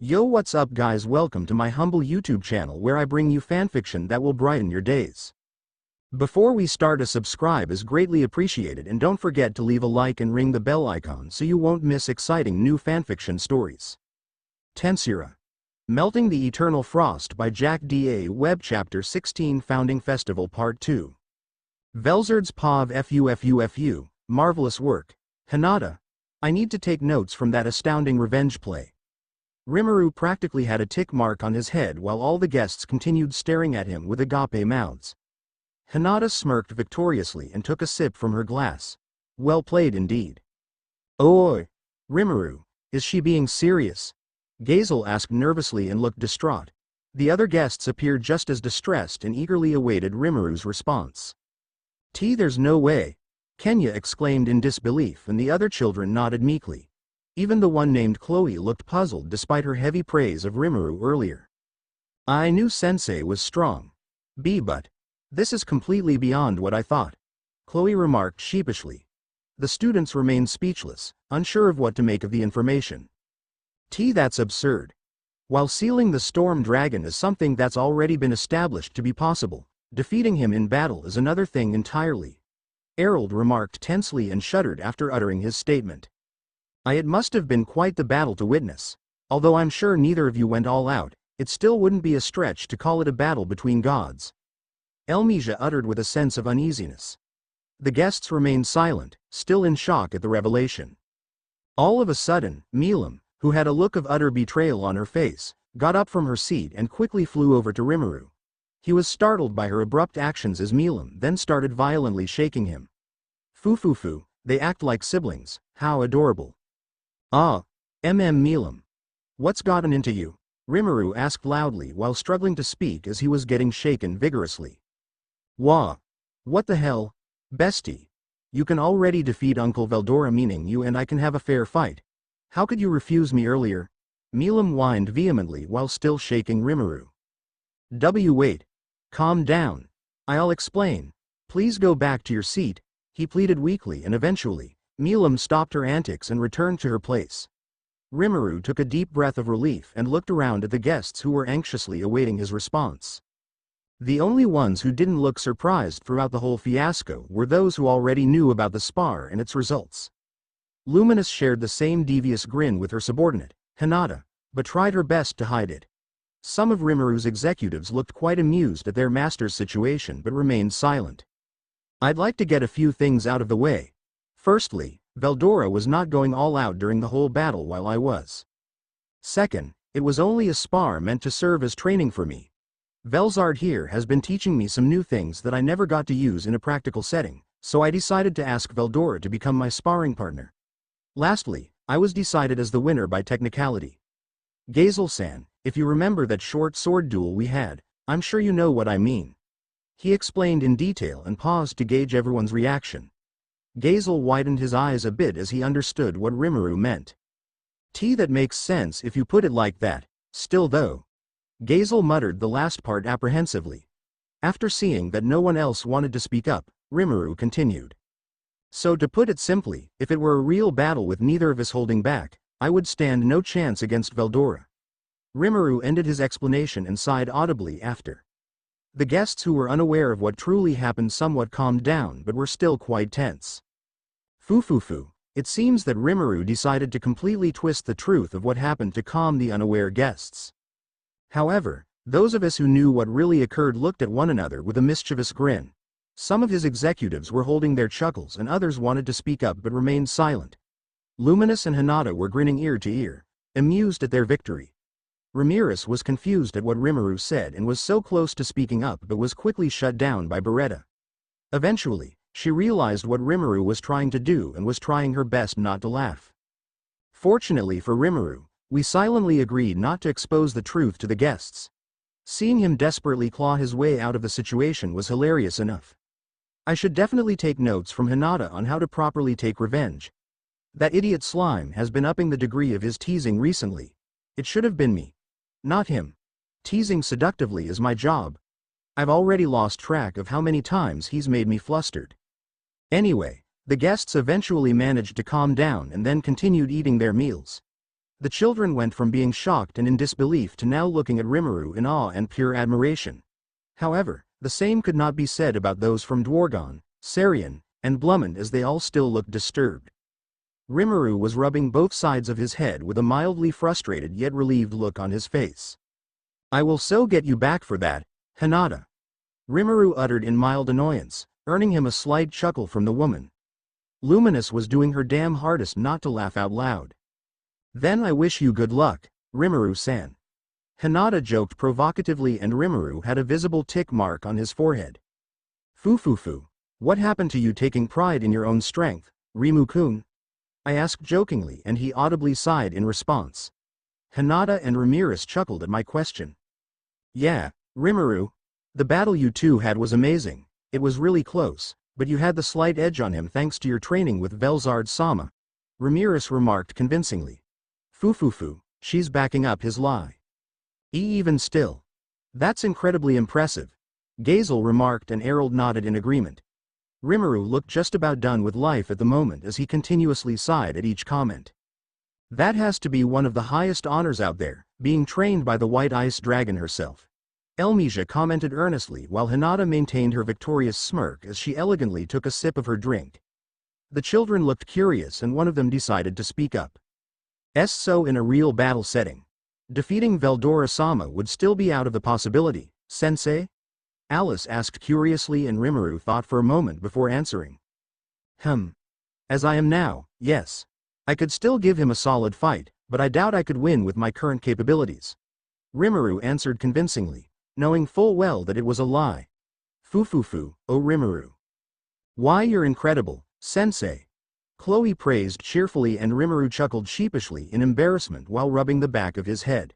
Yo, what's up guys, welcome to my humble YouTube channel where I bring you fanfiction that will brighten your days. Before we start, a subscribe is greatly appreciated, and don't forget to leave a like and ring the bell icon so you won't miss exciting new fanfiction stories. Tensura. Melting the Eternal Frost by JackDaWeb Chapter 16 Founding Festival Part 2. Velzard's Pov FU. Marvelous work. Hinata. I need to take notes from that astounding revenge play. Rimuru practically had a tick mark on his head while all the guests continued staring at him with agape mouths. Hinata smirked victoriously and took a sip from her glass. Well played indeed. Oi! Rimuru, is she being serious? Gazel asked nervously and looked distraught. The other guests appeared just as distressed and eagerly awaited Rimuru's response. There's no way! Kenya exclaimed in disbelief, and the other children nodded meekly. Even the one named Chloe looked puzzled despite her heavy praise of Rimuru earlier. I knew Sensei was strong. But this is completely beyond what I thought, Chloe remarked sheepishly. The students remained speechless, unsure of what to make of the information. That's absurd. While sealing the Storm Dragon is something that's already been established to be possible, defeating him in battle is another thing entirely. Errol remarked tensely and shuddered after uttering his statement. It must have been quite the battle to witness. Although I'm sure neither of you went all out, it still wouldn't be a stretch to call it a battle between gods. Elmesia uttered with a sense of uneasiness. The guests remained silent, still in shock at the revelation. All of a sudden, Milam, who had a look of utter betrayal on her face, got up from her seat and quickly flew over to Rimuru. He was startled by her abrupt actions as Milam then started violently shaking him. Foo, they act like siblings, how adorable. Milam. What's gotten into you? Rimuru asked loudly while struggling to speak as he was getting shaken vigorously. What the hell? Bestie. You can already defeat Uncle Veldora, meaning you and I can have a fair fight. How could you refuse me earlier? Milam whined vehemently while still shaking Rimuru. Wait. Calm down. I'll explain. Please go back to your seat, he pleaded weakly, and eventually, Milam stopped her antics and returned to her place. Rimuru took a deep breath of relief and looked around at the guests who were anxiously awaiting his response. The only ones who didn't look surprised throughout the whole fiasco were those who already knew about the spar and its results. Luminous shared the same devious grin with her subordinate, Hinata, but tried her best to hide it. Some of Rimuru's executives looked quite amused at their master's situation but remained silent. I'd like to get a few things out of the way. Firstly, Veldora was not going all out during the whole battle while I was. Second, it was only a spar meant to serve as training for me. Velzard here has been teaching me some new things that I never got to use in a practical setting, so I decided to ask Veldora to become my sparring partner. Lastly, I was decided as the winner by technicality. Gazel-san, if you remember that short sword duel we had, I'm sure you know what I mean. He explained in detail and paused to gauge everyone's reaction. Gazel widened his eyes a bit as he understood what Rimuru meant. That makes sense if you put it like that. Still though. Gazel muttered the last part apprehensively. After seeing that no one else wanted to speak up, Rimuru continued. So to put it simply, if it were a real battle with neither of us holding back, I would stand no chance against Veldora. Rimuru ended his explanation and sighed audibly after. The guests who were unaware of what truly happened somewhat calmed down but were still quite tense. Foo. It seems that Rimuru decided to completely twist the truth of what happened to calm the unaware guests. However, those of us who knew what really occurred looked at one another with a mischievous grin. Some of his executives were holding their chuckles and others wanted to speak up but remained silent. Luminous and Hinata were grinning ear to ear, amused at their victory. Ramirez was confused at what Rimuru said and was so close to speaking up but was quickly shut down by Beretta. Eventually, she realized what Rimuru was trying to do and was trying her best not to laugh. Fortunately for Rimuru, we silently agreed not to expose the truth to the guests. Seeing him desperately claw his way out of the situation was hilarious enough. I should definitely take notes from Hinata on how to properly take revenge. That idiot slime has been upping the degree of his teasing recently. It should have been me. Not him. Teasing seductively is my job. I've already lost track of how many times he's made me flustered. Anyway, the guests eventually managed to calm down and then continued eating their meals. The children went from being shocked and in disbelief to now looking at Rimuru in awe and pure admiration. However, the same could not be said about those from Dwargon, Sarian, and Blumond, as they all still looked disturbed. Rimuru was rubbing both sides of his head with a mildly frustrated yet relieved look on his face. "I will so get you back for that, Hinata," Rimuru uttered in mild annoyance, earning him a slight chuckle from the woman. Luminous was doing her damn hardest not to laugh out loud. "Then I wish you good luck, Rimuru-san." Hinata joked provocatively, and Rimuru had a visible tick mark on his forehead. "Foo, what happened to you taking pride in your own strength, Rimu-kun?" I asked jokingly, and he audibly sighed in response. Hinata and Ramirez chuckled at my question. "Yeah, Rimuru. The battle you two had was amazing. It was really close, but you had the slight edge on him thanks to your training with Velzard-sama," Ramirez remarked convincingly. Foo, she's backing up his lie. Even still. That's incredibly impressive," Gazel remarked, and Errol nodded in agreement. Rimuru looked just about done with life at the moment as he continuously sighed at each comment. "That has to be one of the highest honors out there, being trained by the White Ice Dragon herself," Elmisia commented earnestly, while Hinata maintained her victorious smirk as she elegantly took a sip of her drink. The children looked curious, and one of them decided to speak up. "So in a real battle setting, defeating Veldora-sama would still be out of the possibility, sensei?" Alice asked curiously, and Rimuru thought for a moment before answering. As I am now, yes. I could still give him a solid fight, but I doubt I could win with my current capabilities," Rimuru answered convincingly, knowing full well that it was a lie. Foo, oh Rimuru. "Why, you're incredible, sensei," Chloe praised cheerfully, and Rimuru chuckled sheepishly in embarrassment while rubbing the back of his head.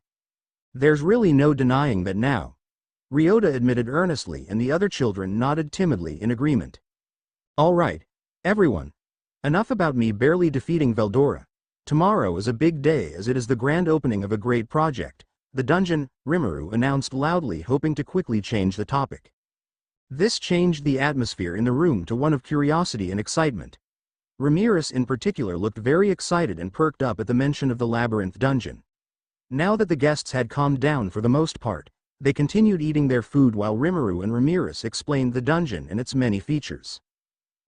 "There's really no denying that now," Ryota admitted earnestly, and the other children nodded timidly in agreement. "All right, everyone. Enough about me barely defeating Veldora. Tomorrow is a big day, as it is the grand opening of a great project, the dungeon," Rimuru announced loudly, hoping to quickly change the topic. This changed the atmosphere in the room to one of curiosity and excitement. Ramirez in particular looked very excited and perked up at the mention of the labyrinth dungeon. Now that the guests had calmed down for the most part, they continued eating their food while Rimuru and Ramirez explained the dungeon and its many features.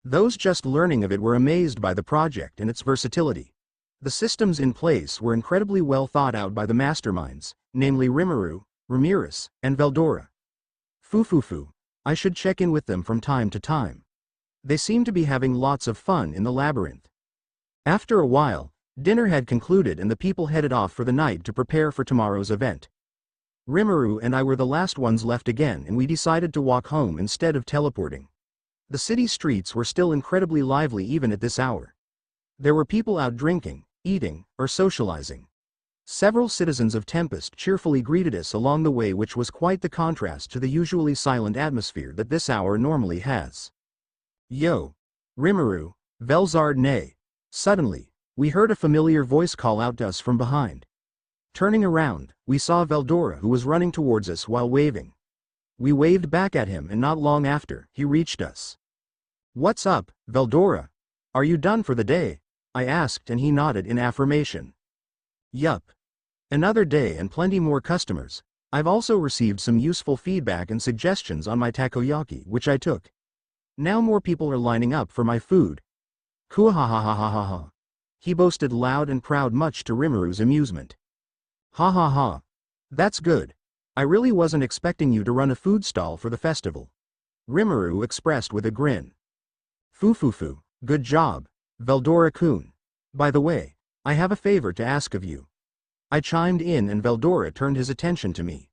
Those just learning of it were amazed by the project and its versatility. The systems in place were incredibly well thought out by the masterminds, namely Rimuru, Ramirez, and Veldora. Foo, I should check in with them from time to time. They seem to be having lots of fun in the labyrinth. After a while, dinner had concluded and the people headed off for the night to prepare for tomorrow's event. Rimuru and I were the last ones left again, and we decided to walk home instead of teleporting. The city streets were still incredibly lively even at this hour. There were people out drinking, eating, or socializing. Several citizens of Tempest cheerfully greeted us along the way, which was quite the contrast to the usually silent atmosphere that this hour normally has. "Yo! Rimuru, Velzard nay!" Suddenly, we heard a familiar voice call out to us from behind. Turning around, we saw Veldora, who was running towards us while waving. We waved back at him, and not long after, he reached us. "What's up, Veldora? Are you done for the day?" I asked, and he nodded in affirmation. "Yup. Another day and plenty more customers. I've also received some useful feedback and suggestions on my takoyaki, which I took. Now more people are lining up for my food. Kuahahahahaha," he boasted loud and proud, much to Rimuru's amusement. Ha. That's good. I really wasn't expecting you to run a food stall for the festival," Rimuru expressed with a grin. Foo, good job, Veldora-kun. By the way, I have a favor to ask of you," I chimed in, and Veldora turned his attention to me.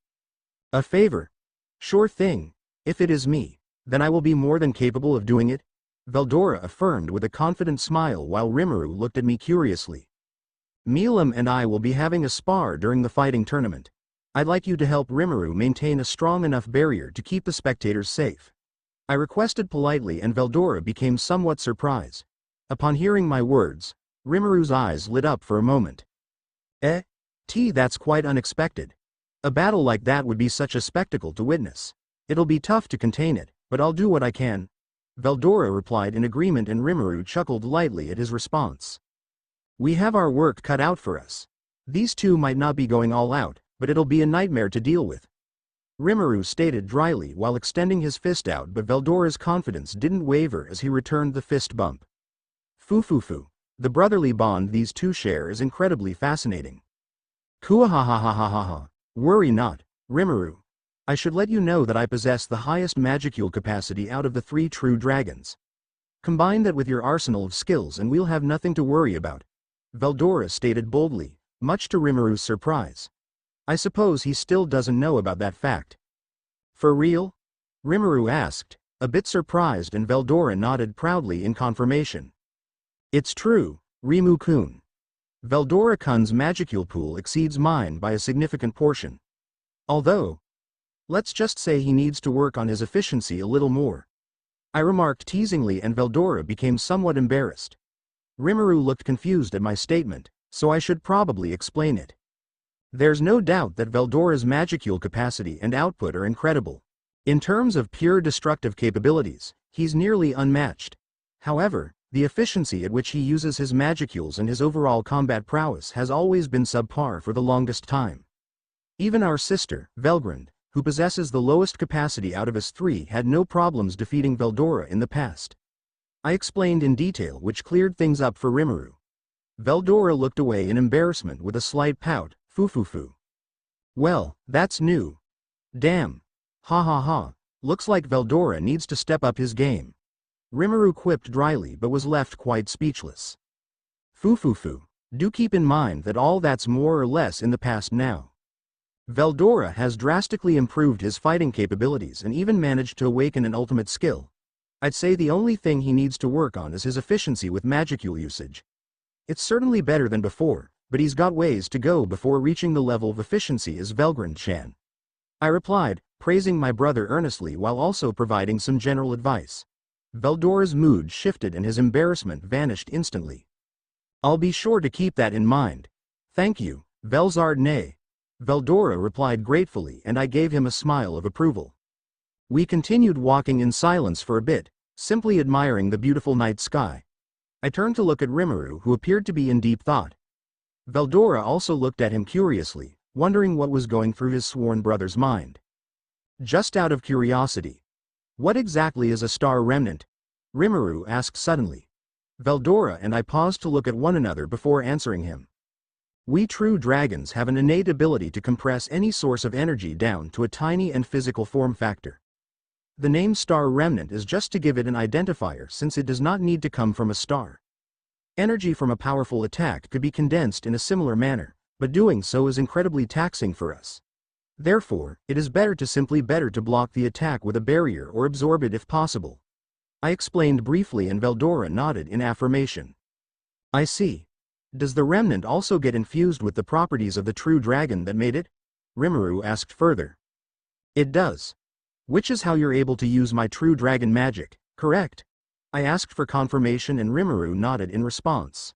"A favor? Sure thing. If it is me, then I will be more than capable of doing it," Veldora affirmed with a confident smile, while Rimuru looked at me curiously. "Milam and I will be having a spar during the fighting tournament. I'd like you to help Rimuru maintain a strong enough barrier to keep the spectators safe," I requested politely, and Veldora became somewhat surprised. Upon hearing my words, Rimuru's eyes lit up for a moment. That's quite unexpected. A battle like that would be such a spectacle to witness. It'll be tough to contain it, but I'll do what I can," Veldora replied in agreement, and Rimuru chuckled lightly at his response. "We have our work cut out for us. These two might not be going all out, but it'll be a nightmare to deal with. Rimuru stated dryly while extending his fist out, but Veldora's confidence didn't waver as he returned the fist bump. Foo. The brotherly bond these two share is incredibly fascinating. Kuahahahahaha. Worry not, Rimuru. I should let you know that I possess the highest magicule capacity out of the 3 true dragons. Combine that with your arsenal of skills and we'll have nothing to worry about, Veldora stated boldly, much to Rimuru's surprise. I suppose he still doesn't know about that fact. For real? Rimuru asked, a bit surprised, and Veldora nodded proudly in confirmation. It's true, Rimu-kun. Veldora-kun's magicule pool exceeds mine by a significant portion. Although, let's just say he needs to work on his efficiency a little more. I remarked teasingly, and Veldora became somewhat embarrassed. Rimuru looked confused at my statement, so I should probably explain it. There's no doubt that Veldora's magicule capacity and output are incredible. In terms of pure destructive capabilities, he's nearly unmatched. However, the efficiency at which he uses his magicules and his overall combat prowess has always been subpar for the longest time. Even our sister, Velgrund, who possesses the lowest capacity out of us 3, had no problems defeating Veldora in the past. I explained in detail, which cleared things up for Rimuru. Veldora looked away in embarrassment with a slight pout. Foo. Well, that's new. Damn. Ha. Looks like Veldora needs to step up his game. Rimuru quipped dryly, but was left quite speechless. Foo. Do keep in mind that all that's more or less in the past now. Veldora has drastically improved his fighting capabilities and even managed to awaken an ultimate skill. I'd say the only thing he needs to work on is his efficiency with magicule usage. It's certainly better than before, but he's got ways to go before reaching the level of efficiency as Velgrund-chan. I replied, praising my brother earnestly while also providing some general advice. Veldora's mood shifted and his embarrassment vanished instantly. I'll be sure to keep that in mind. Thank you, Velzard-ne. Veldora replied gratefully, and I gave him a smile of approval. We continued walking in silence for a bit, simply admiring the beautiful night sky. I turned to look at Rimuru, who appeared to be in deep thought. Veldora also looked at him curiously, wondering what was going through his sworn brother's mind. Just out of curiosity, what exactly is a star remnant? Rimuru asked suddenly. Veldora and I paused to look at one another before answering him. We true dragons have an innate ability to compress any source of energy down to a tiny and physical form factor. The name star remnant is just to give it an identifier, since it does not need to come from a star. Energy from a powerful attack could be condensed in a similar manner, but doing so is incredibly taxing for us. Therefore, it is better to block the attack with a barrier or absorb it if possible. I explained briefly, and Veldora nodded in affirmation. I see. Does the remnant also get infused with the properties of the true dragon that made it? Rimuru asked further. It does. Which is how you're able to use my true dragon magic, correct? I asked for confirmation, and Rimuru nodded in response.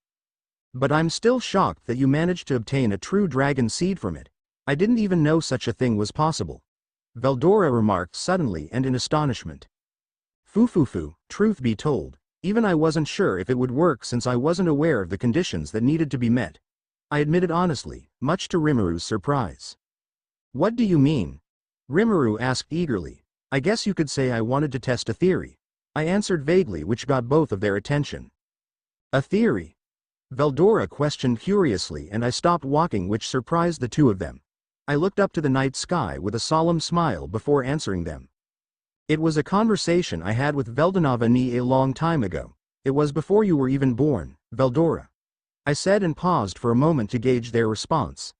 But I'm still shocked that you managed to obtain a true dragon seed from it. I didn't even know such a thing was possible. Veldora remarked suddenly and in astonishment. Foo. Truth be told, even I wasn't sure if it would work, since I wasn't aware of the conditions that needed to be met. I admitted honestly, much to Rimuru's surprise. What do you mean? Rimuru asked eagerly. I guess you could say I wanted to test a theory. I answered vaguely, which got both of their attention. A theory? Veldora questioned curiously, and I stopped walking, which surprised the two of them. I looked up to the night sky with a solemn smile before answering them. It was a conversation I had with Veldonava-ni a long time ago. It was before you were even born, Veldora. I said, and paused for a moment to gauge their response.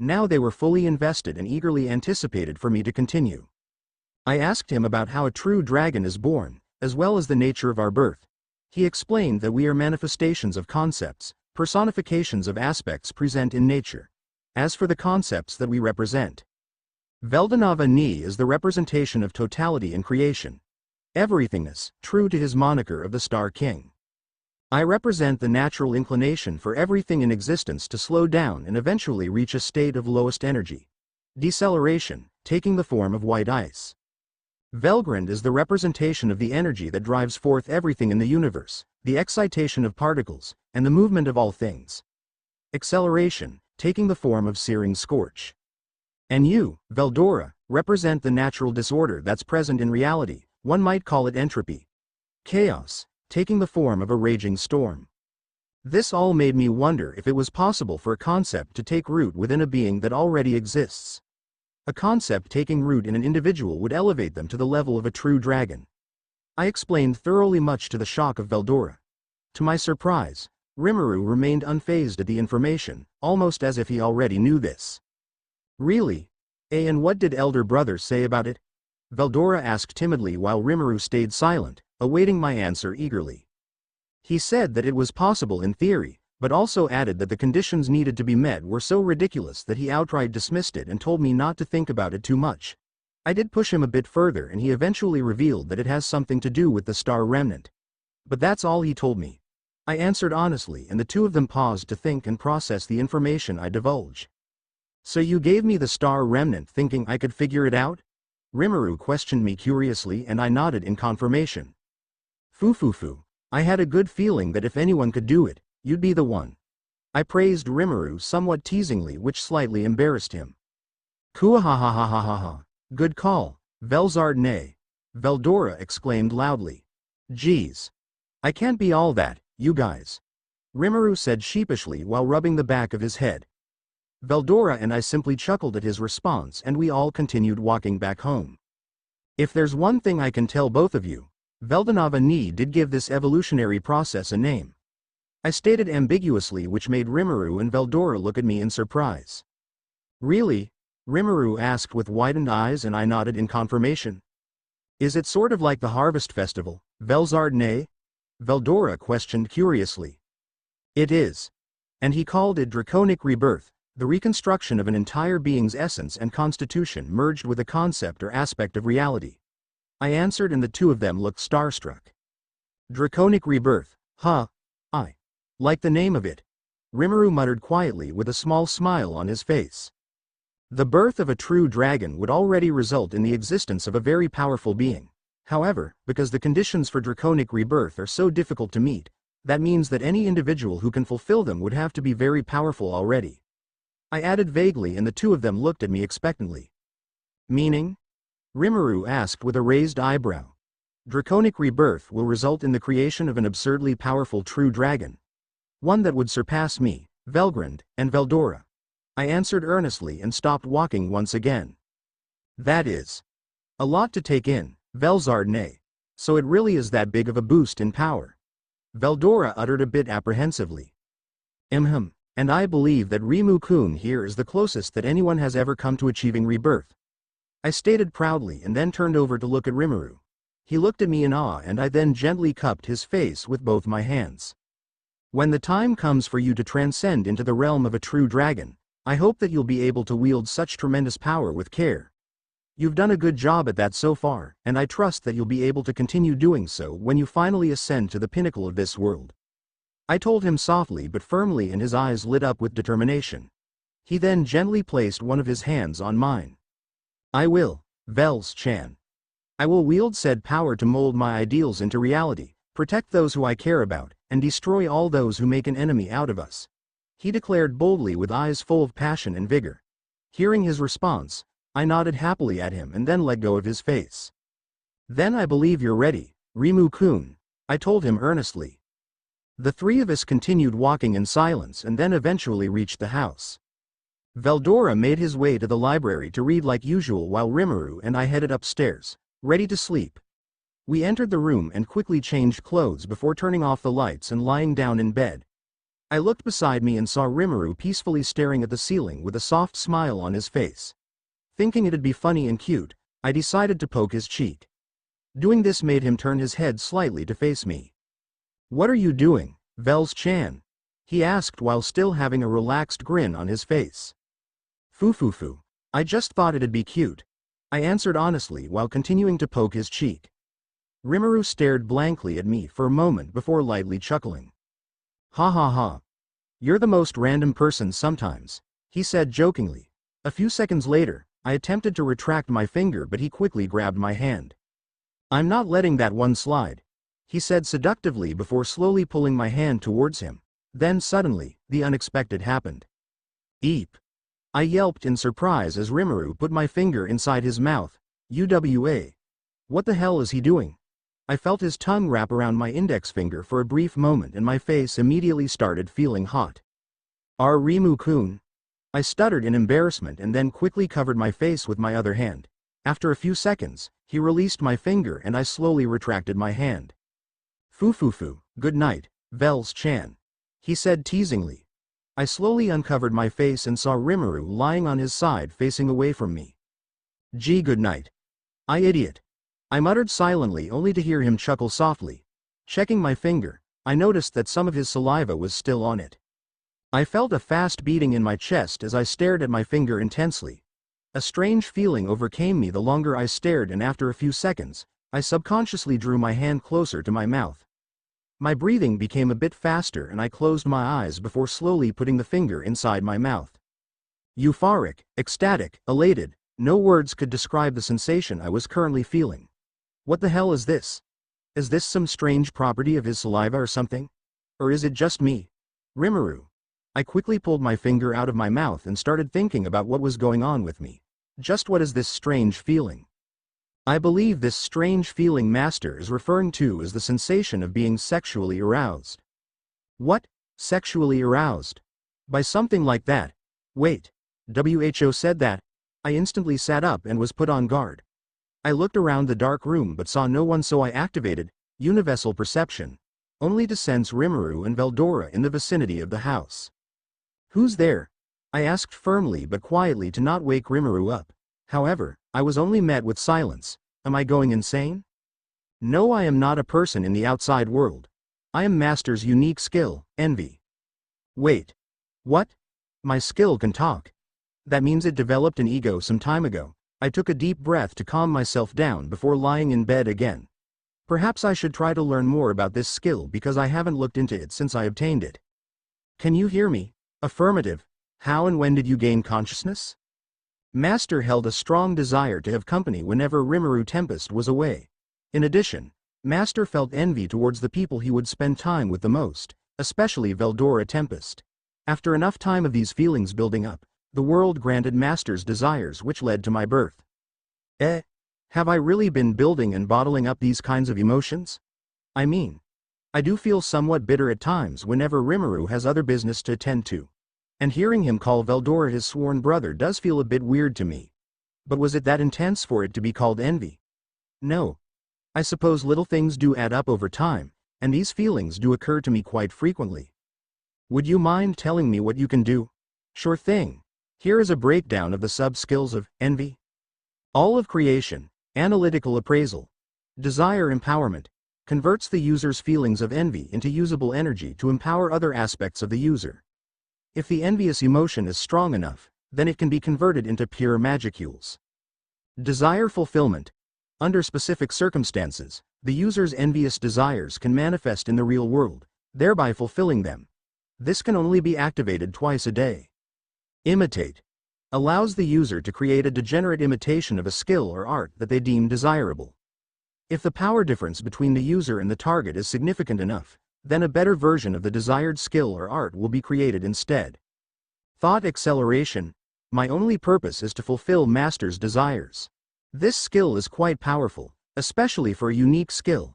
Now they were fully invested and eagerly anticipated for me to continue. I asked him about how a true dragon is born, as well as the nature of our birth. He explained that we are manifestations of concepts, personifications of aspects present in nature. As for the concepts that we represent, Veldonava-ni is the representation of totality in creation. Everythingness, true to his moniker of the Star King. I represent the natural inclination for everything in existence to slow down and eventually reach a state of lowest energy. Deceleration, taking the form of white ice. Velgrund is the representation of the energy that drives forth everything in the universe, the excitation of particles, and the movement of all things. Acceleration, taking the form of searing scorch. And you, Veldora, represent the natural disorder that's present in reality, one might call it entropy. Chaos, taking the form of a raging storm. This all made me wonder if it was possible for a concept to take root within a being that already exists. A concept taking root in an individual would elevate them to the level of a true dragon. I explained thoroughly, much to the shock of Veldora. To my surprise, Rimuru remained unfazed at the information, almost as if he already knew this. Really? And what did elder brother say about it? Veldora asked timidly while Rimuru stayed silent, awaiting my answer eagerly. He said that it was possible in theory, but also added that the conditions needed to be met were so ridiculous that he outright dismissed it and told me not to think about it too much. I did push him a bit further and he eventually revealed that it has something to do with the star remnant. But that's all he told me. I answered honestly, and the two of them paused to think and process the information I divulged. So you gave me the star remnant thinking I could figure it out? Rimuru questioned me curiously and I nodded in confirmation. Foo. I had a good feeling that if anyone could do it, you'd be the one. I praised Rimuru somewhat teasingly, which slightly embarrassed him. Kuahahahahaha. Good call, Velzardne. Veldora exclaimed loudly. Geez. I can't be all that, you guys. Rimuru said sheepishly while rubbing the back of his head. Veldora and I simply chuckled at his response and we all continued walking back home. If there's one thing I can tell both of you, Veldonava Ni did give this evolutionary process a name. I stated ambiguously, which made Rimuru and Veldora look at me in surprise. Really? Rimuru asked with widened eyes and I nodded in confirmation. Is it sort of like the harvest festival, Velzardne? Veldora questioned curiously. It is. And he called it Draconic rebirth, the reconstruction of an entire being's essence and constitution merged with a concept or aspect of reality. I answered and the two of them looked starstruck. Draconic rebirth, huh? I like the name of it. Rimuru muttered quietly with a small smile on his face. The birth of a true dragon would already result in the existence of a very powerful being. However, because the conditions for draconic rebirth are so difficult to meet, that means that any individual who can fulfill them would have to be very powerful already. I added vaguely and the two of them looked at me expectantly. Meaning? Rimuru asked with a raised eyebrow. Draconic rebirth will result in the creation of an absurdly powerful true dragon. One that would surpass me, Velgrand, and Veldora. I answered earnestly and stopped walking once again. That is a lot to take in, Velzardne. So it really is that big of a boost in power. Veldora uttered a bit apprehensively. And I believe that Rimuru-kun here is the closest that anyone has ever come to achieving rebirth. I stated proudly and then turned over to look at Rimuru. He looked at me in awe and I then gently cupped his face with both my hands. When the time comes for you to transcend into the realm of a true dragon, I hope that you'll be able to wield such tremendous power with care. You've done a good job at that so far, and I trust that you'll be able to continue doing so when you finally ascend to the pinnacle of this world. I told him softly but firmly and his eyes lit up with determination. He then gently placed one of his hands on mine. I will, Vels-chan. I will wield said power to mold my ideals into reality, protect those who I care about, and destroy all those who make an enemy out of us. He declared boldly with eyes full of passion and vigor. Hearing his response, I nodded happily at him and then let go of his face. Then I believe you're ready, Rimuru-kun, I told him earnestly. The three of us continued walking in silence and then eventually reached the house. Veldora made his way to the library to read like usual while Rimuru and I headed upstairs, ready to sleep. We entered the room and quickly changed clothes before turning off the lights and lying down in bed. I looked beside me and saw Rimuru peacefully staring at the ceiling with a soft smile on his face. Thinking it'd be funny and cute, I decided to poke his cheek. Doing this made him turn his head slightly to face me. What are you doing, Vels-chan? He asked while still having a relaxed grin on his face. Foo. I just thought it'd be cute. I answered honestly while continuing to poke his cheek. Rimuru stared blankly at me for a moment before lightly chuckling. Ha. You're the most random person sometimes, he said jokingly. A few seconds later, I attempted to retract my finger but he quickly grabbed my hand. I'm not letting that one slide, he said seductively before slowly pulling my hand towards him. Then suddenly, the unexpected happened. Eep. I yelped in surprise as Rimuru put my finger inside his mouth. UWA. What the hell is he doing? I felt his tongue wrap around my index finger for a brief moment and my face immediately started feeling hot. Rimu-kun. I stuttered in embarrassment and then quickly covered my face with my other hand. After a few seconds, he released my finger and I slowly retracted my hand. Fu, good night, Vels-chan. He said teasingly. I slowly uncovered my face and saw Rimuru lying on his side facing away from me. Gee, good night. I idiot. I muttered silently only to hear him chuckle softly. Checking my finger, I noticed that some of his saliva was still on it. I felt a fast beating in my chest as I stared at my finger intensely. A strange feeling overcame me the longer I stared and after a few seconds, I subconsciously drew my hand closer to my mouth. My breathing became a bit faster and I closed my eyes before slowly putting the finger inside my mouth. Euphoric, ecstatic, elated, no words could describe the sensation I was currently feeling. What the hell is this? Is this some strange property of his saliva or something? Or is it just me? Rimuru. I quickly pulled my finger out of my mouth and started thinking about what was going on with me. Just what is this strange feeling? I believe this strange feeling Master is referring to as the sensation of being sexually aroused. What? Sexually aroused? By something like that? Wait. WHO said that? I instantly sat up and was put on guard. I looked around the dark room but saw no one, so I activated universal perception, only to sense Rimuru and Veldora in the vicinity of the house. Who's there? I asked firmly but quietly to not wake Rimuru up. However, I was only met with silence. Am I going insane? No, I am not a person in the outside world. I am Master's unique skill, envy. Wait. What? My skill can talk. That means it developed an ego some time ago. I took a deep breath to calm myself down before lying in bed again. Perhaps I should try to learn more about this skill because I haven't looked into it since I obtained it. Can you hear me? Affirmative. How and when did you gain consciousness? Master held a strong desire to have company whenever Rimuru Tempest was away. In addition, Master felt envy towards the people he would spend time with the most, especially Veldora Tempest. After enough time of these feelings building up, the world granted Master's desires, which led to my birth. Have I really been building and bottling up these kinds of emotions? I mean, I do feel somewhat bitter at times whenever Rimuru has other business to attend to. And hearing him call Veldora his sworn brother does feel a bit weird to me. But was it that intense for it to be called envy? No. I suppose little things do add up over time, and these feelings do occur to me quite frequently. Would you mind telling me what you can do? Sure thing. Here is a breakdown of the sub-skills of envy. All of creation, analytical appraisal, desire empowerment, converts the user's feelings of envy into usable energy to empower other aspects of the user. If the envious emotion is strong enough, then it can be converted into pure magicules. Desire fulfillment. Under specific circumstances, the user's envious desires can manifest in the real world, thereby fulfilling them. This can only be activated twice a day. Imitate. Allows the user to create a degenerate imitation of a skill or art that they deem desirable. If the power difference between the user and the target is significant enough, then a better version of the desired skill or art will be created instead. Thought acceleration. My only purpose is to fulfill Master's desires. This skill is quite powerful, especially for a unique skill.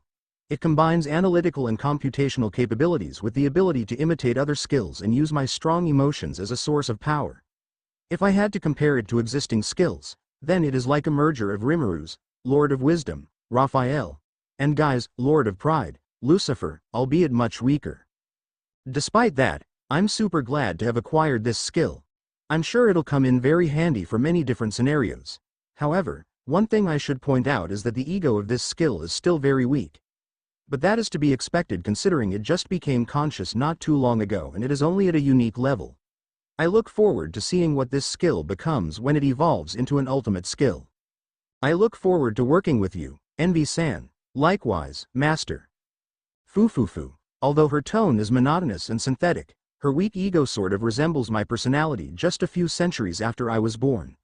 It combines analytical and computational capabilities with the ability to imitate other skills and use my strong emotions as a source of power. If I had to compare it to existing skills, then it is like a merger of Rimuru's, Lord of Wisdom, Raphael, and Guy's, Lord of Pride, Lucifer, albeit much weaker. Despite that, I'm super glad to have acquired this skill. I'm sure it'll come in very handy for many different scenarios. However, one thing I should point out is that the ego of this skill is still very weak. But that is to be expected considering it just became conscious not too long ago and it is only at a unique level. I look forward to seeing what this skill becomes when it evolves into an ultimate skill. I look forward to working with you, Envy-san. Likewise, Master. Fu. Although her tone is monotonous and synthetic, her weak ego sort of resembles my personality just a few centuries after I was born.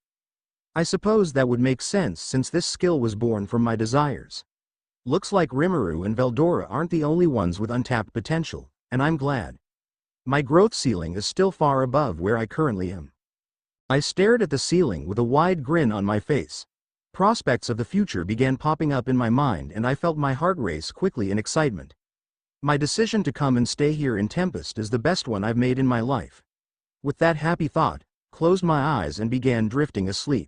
I suppose that would make sense since this skill was born from my desires. Looks like Rimuru and Veldora aren't the only ones with untapped potential, and I'm glad. My growth ceiling is still far above where I currently am. I stared at the ceiling with a wide grin on my face. Prospects of the future began popping up in my mind and I felt my heart race quickly in excitement. My decision to come and stay here in Tempest is the best one I've made in my life. With that happy thought, closed my eyes and began drifting asleep.